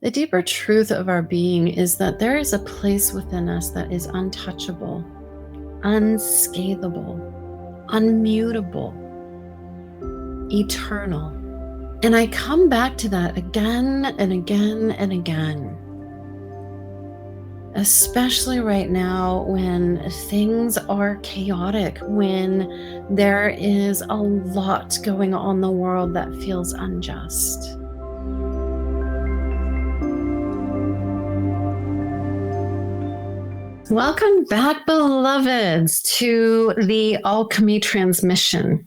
The deeper truth of our being is that there is a place within us that is untouchable, unscalable, unmutable, eternal. And I come back to that again and again and again, especially right now when things are chaotic, when there is a lot going on in the world that feels unjust. Welcome back, beloveds, to the Alchemy Transmission.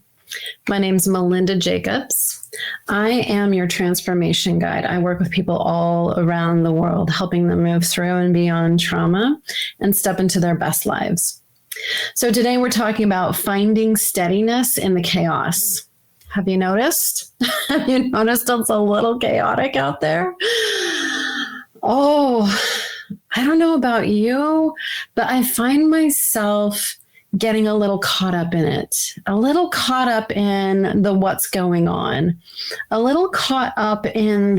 My name is Melinda Jacobs. I am your transformation guide. I work with people all around the world, helping them move through and beyond trauma and step into their best lives. So today we're talking about finding steadiness in the chaos. Have you noticed? Have you noticed it's a little chaotic out there? Oh, I don't know about you, but I find myself getting a little caught up in it, a little caught up in the what's going on, a little caught up in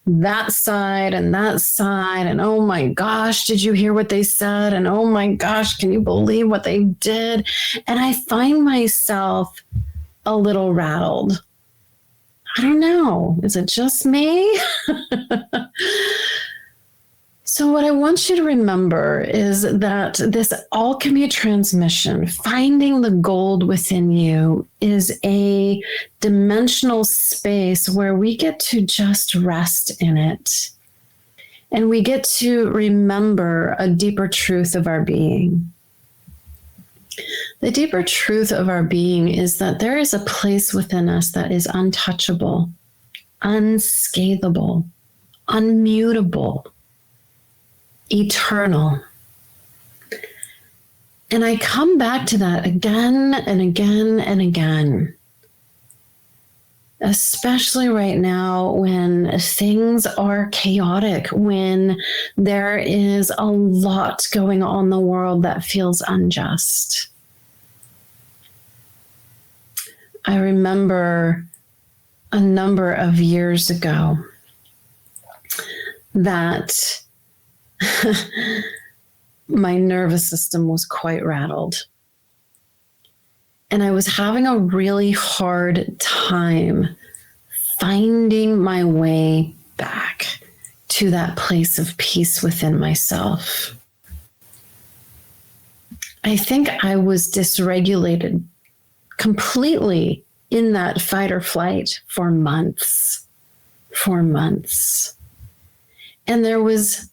that side, and oh my gosh, did you hear what they said? And oh my gosh, can you believe what they did? And I find myself a little rattled. I don't know. Is it just me? So what I want you to remember is that this alchemy transmission, finding the gold within you, is a dimensional space where we get to just rest in it. And we get to remember a deeper truth of our being. The deeper truth of our being is that there is a place within us that is untouchable, unscalable, unmutable, eternal. And I come back to that again and again and again, especially right now when things are chaotic, when there is a lot going on in the world that feels unjust. I remember a number of years ago that my nervous system was quite rattled. And I was having a really hard time finding my way back to that place of peace within myself. I think I was dysregulated completely in that fight or flight for months. And there was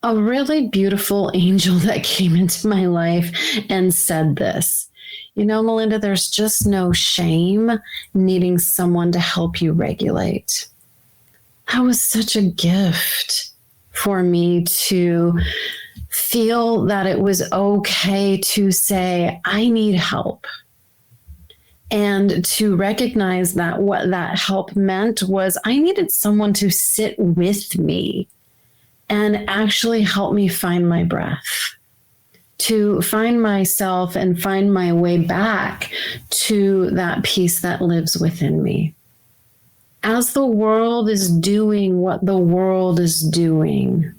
a really beautiful angel that came into my life and said this, you know, Melinda, there's just no shame needing someone to help you regulate. That was such a gift for me to feel that it was okay to say, I need help. And to recognize that what that help meant was I needed someone to sit with me and actually help me find my breath, to find myself and find my way back to that peace that lives within me. As the world is doing what the world is doing,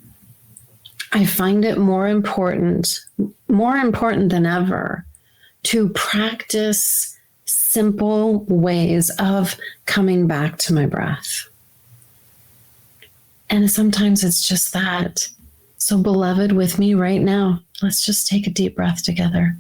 I find it more important than ever to practice simple ways of coming back to my breath. And sometimes it's just that. So beloved, with me right now, let's just take a deep breath together.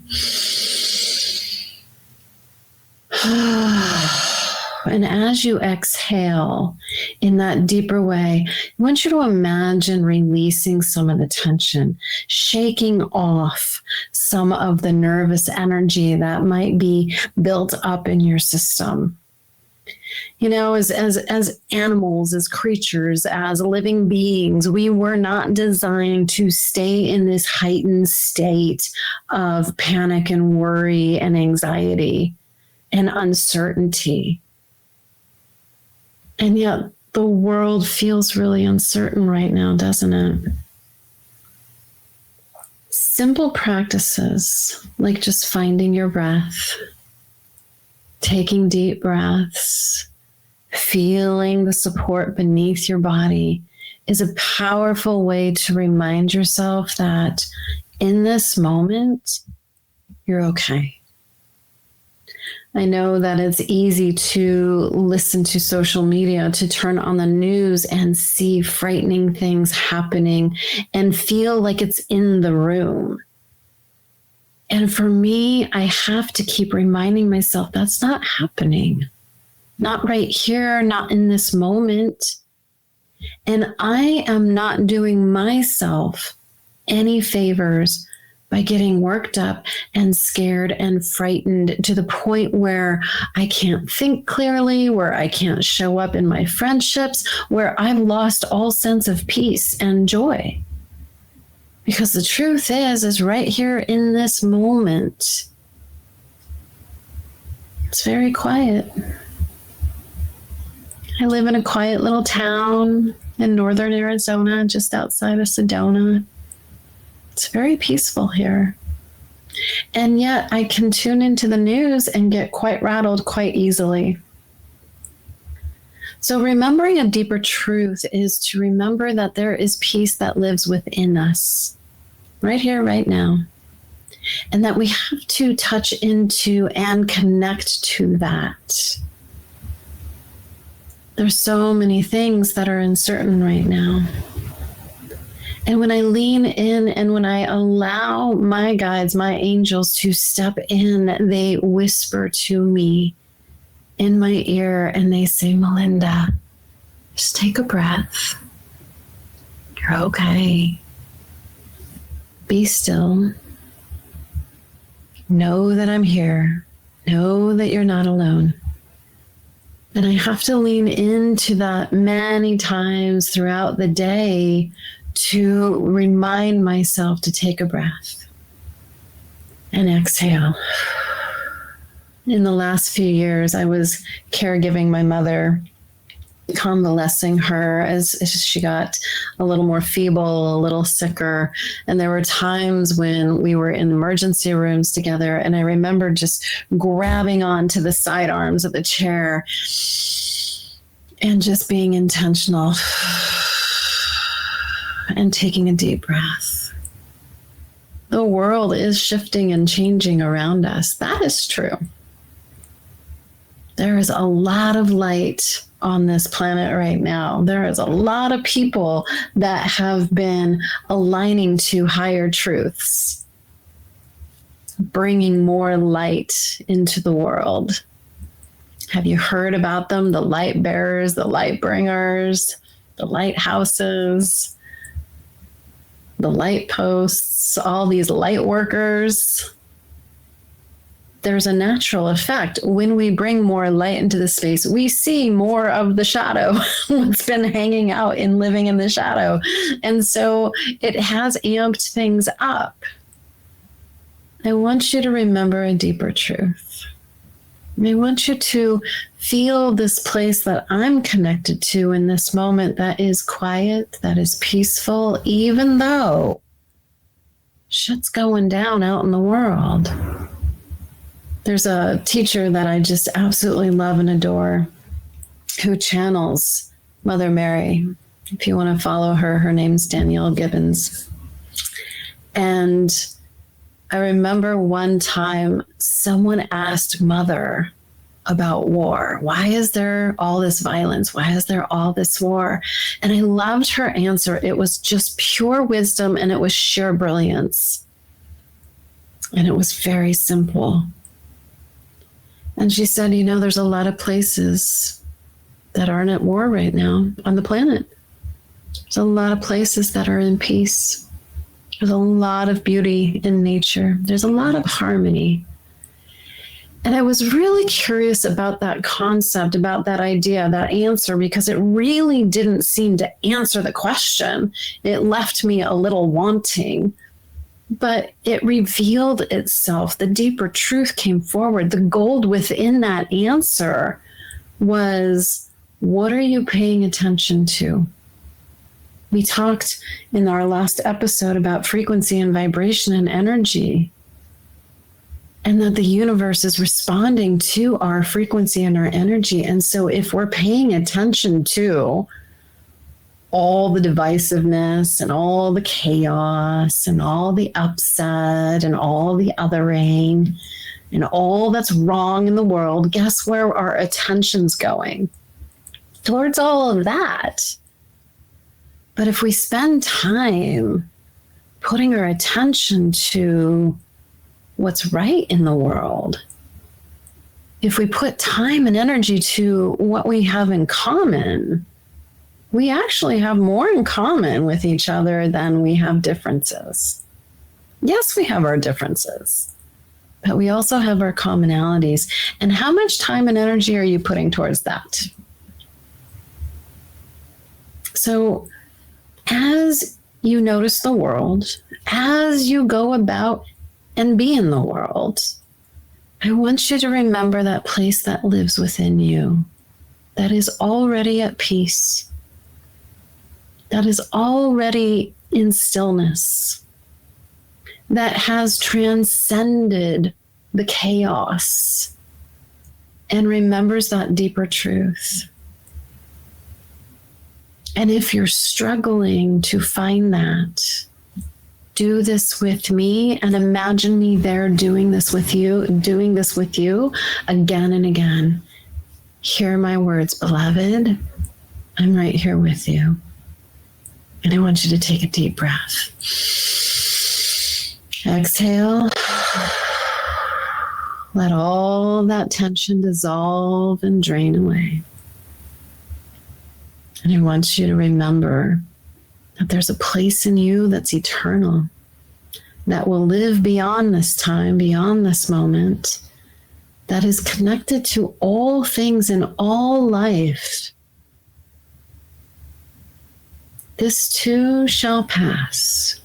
And as you exhale in that deeper way, I want you to imagine releasing some of the tension, shaking off some of the nervous energy that might be built up in your system. You know, as animals, as creatures, as living beings, we were not designed to stay in this heightened state of panic and worry and anxiety and uncertainty. And yet the world feels really uncertain right now, doesn't it? Simple practices like just finding your breath, taking deep breaths, feeling the support beneath your body, is a powerful way to remind yourself that in this moment, you're okay. I know that it's easy to listen to social media, to turn on the news and see frightening things happening and feel like it's in the room. And for me, I have to keep reminding myself that's not happening. Not right here, not in this moment. And I am not doing myself any favors by getting worked up and scared and frightened to the point where I can't think clearly, where I can't show up in my friendships, where I've lost all sense of peace and joy. Because the truth is right here in this moment, it's very quiet. I live in a quiet little town in northern Arizona, just outside of Sedona. It's very peaceful here. And yet I can tune into the news and get quite rattled quite easily. So remembering a deeper truth is to remember that there is peace that lives within us, right here, right now. And that we have to touch into and connect to that. There's so many things that are uncertain right now. And when I lean in and when I allow my guides, my angels to step in, they whisper to me in my ear and they say, Melinda, just take a breath. You're okay. Be still. Know that I'm here. Know that you're not alone. And I have to lean into that many times throughout the day to remind myself to take a breath and exhale. In the last few years, I was caregiving my mother, convalescing her as she got a little more feeble, a little sicker. And there were times when we were in emergency rooms together. And I remember just grabbing onto the side arms of the chair and just being intentional and taking a deep breath. The world is shifting and changing around us. That is true. There is a lot of light on this planet right now. There is a lot of people that have been aligning to higher truths, bringing more light into the world. Have you heard about them? The light bearers, the light bringers, the lighthouses, the light posts, all these light workers. There's a natural effect. When we bring more light into the space, we see more of the shadow, what's been hanging out and living in the shadow. And so it has amped things up. I want you to remember a deeper truth. I want you to feel this place that I'm connected to in this moment that is quiet, that is peaceful, even though shit's going down out in the world. There's a teacher that I just absolutely love and adore who channels Mother Mary. If you want to follow her, her name's Danielle Gibbons. And I remember one time someone asked Mother about war. Why is there all this violence? Why is there all this war? And I loved her answer. It was just pure wisdom and it was sheer brilliance. And it was very simple. And she said, you know, there's a lot of places that aren't at war right now on the planet. There's a lot of places that are in peace. There's a lot of beauty in nature. There's a lot of harmony. And I was really curious about that concept, about that idea, that answer, because it really didn't seem to answer the question. It left me a little wanting, but it revealed itself. The deeper truth came forward. The gold within that answer was, what are you paying attention to? We talked in our last episode about frequency and vibration and energy, and that the universe is responding to our frequency and our energy. And so if we're paying attention to all the divisiveness and all the chaos and all the upset and all the othering and all that's wrong in the world, guess where our attention's going? Towards all of that. But if we spend time putting our attention to what's right in the world, if we put time and energy to what we have in common, we actually have more in common with each other than we have differences. Yes, we have our differences, but we also have our commonalities. And how much time and energy are you putting towards that? So as you notice the world, as you go about and be in the world, I want you to remember that place that lives within you, that is already at peace, that is already in stillness, that has transcended the chaos and remembers that deeper truth. And if you're struggling to find that, do this with me and imagine me there doing this with you again and again. Hear my words, beloved. I'm right here with you. And I want you to take a deep breath. Exhale. Let all that tension dissolve and drain away. And I want you to remember that there's a place in you that's eternal, that will live beyond this time, beyond this moment, that is connected to all things in all life. This too shall pass.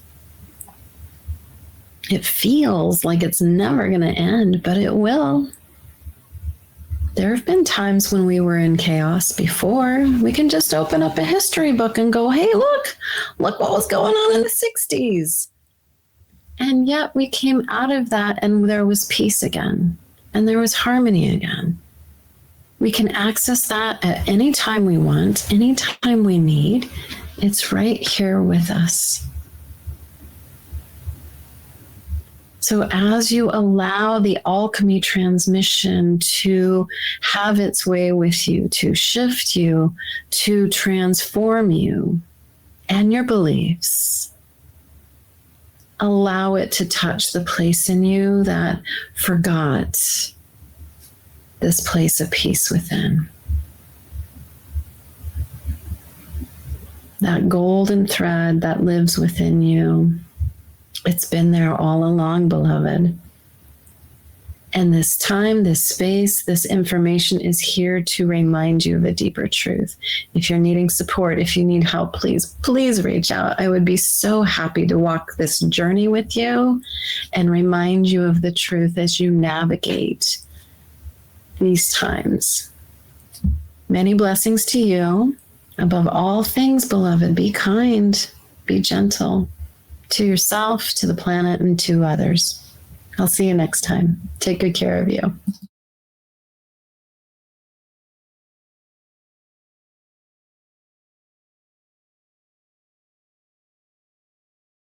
It feels like it's never going to end, but it will. There have been times when we were in chaos before. We can just open up a history book and go, hey, look what was going on in the 60s. And yet we came out of that and there was peace again. And there was harmony again. We can access that at any time we want, any time we need. It's right here with us. So as you allow the alchemy transmission to have its way with you, to shift you, to transform you and your beliefs, allow it to touch the place in you that forgot this place of peace within. That golden thread that lives within you. It's been there all along, beloved. And this time, this space, this information is here to remind you of a deeper truth. If you're needing support, if you need help, please reach out. I would be so happy to walk this journey with you and remind you of the truth as you navigate these times. Many blessings to you. Above all things, beloved, be kind, be gentle. To yourself, to the planet, and to others. I'll see you next time. Take good care of you.